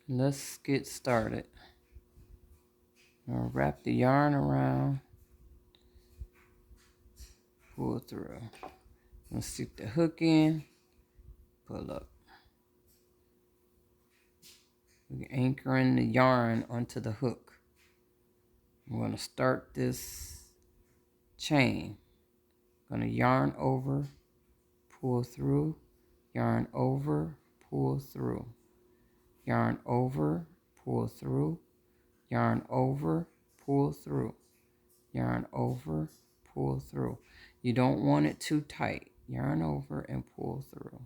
Let's get started. I'll wrap the yarn around, pull through. I'm gonna stick the hook in, pull up. We're anchoring the yarn onto the hook. I'm gonna start this chain. I'm gonna yarn over, pull through, yarn over, pull through, yarn over, pull through, yarn over, pull through, yarn over, pull through. You don't want it too tight. Yarn over and pull through.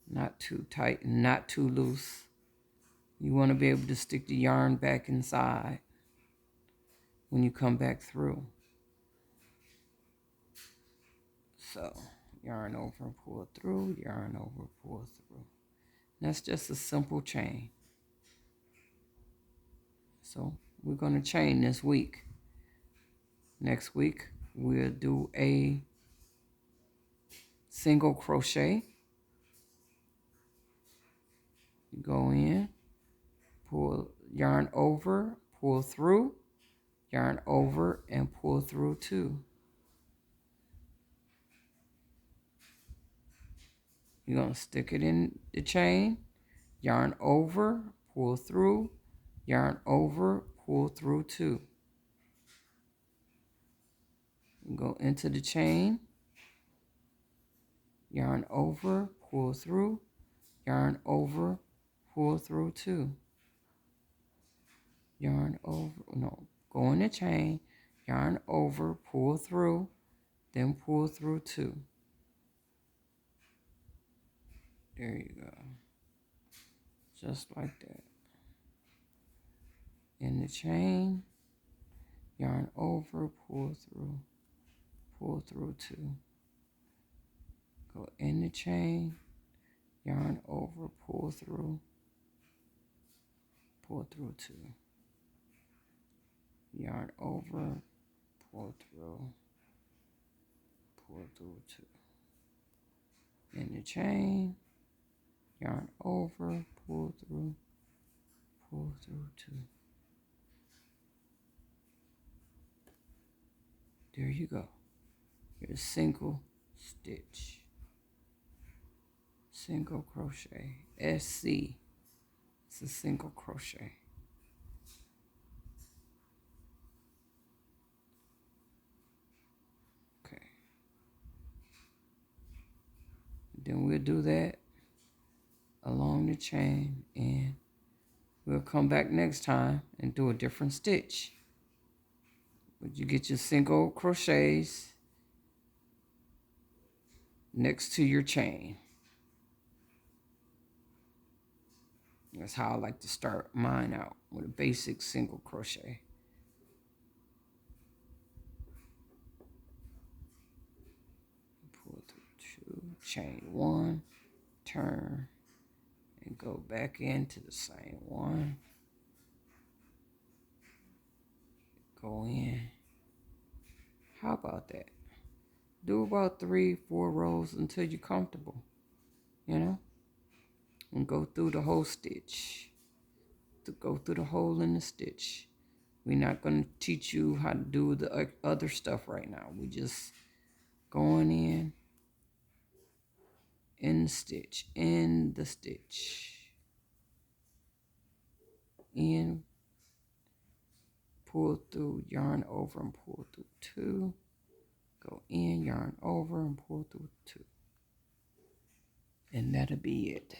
Not too tight and not too loose. You want to be able to stick the yarn back inside when you come back through. So, yarn over, pull through, yarn over, pull through. That's just a simple chain. So, we're going to chain this week. Next week, we'll do a single crochet. You go in, pull yarn over, pull through, yarn over, and pull through 2. You're going to stick it in the chain, yarn over, pull through, yarn over, pull through 2. Go into the chain, yarn over, pull through, yarn over, pull through 2. Yarn over, no, go in the chain, yarn over, pull through, then pull through 2. There you go. Just like that. In the chain, yarn over, pull through 2. Go in the chain, yarn over, pull through 2. Yarn over, pull through 2. In the chain, yarn over, pull through 2. There you go. Here's single stitch. Single crochet. SC. It's a single crochet. Okay. Then we'll do that along the chain, and we'll come back next time and do a different stitch. But you get your single crochets next to your chain. That's how I like to start mine out, with a basic single crochet. Pull through 2, chain 1, turn, and go back into the same one. Go in. How about that? Do about 3-4 rows until you're comfortable, you know? And go through the whole stitch. To go through the hole in the stitch. We're not going to teach you how to do the other stuff right now. We just going in the stitch, in the stitch. In, pull through, yarn over and pull through 2. Go in, yarn over and pull through 2. And that'll be it.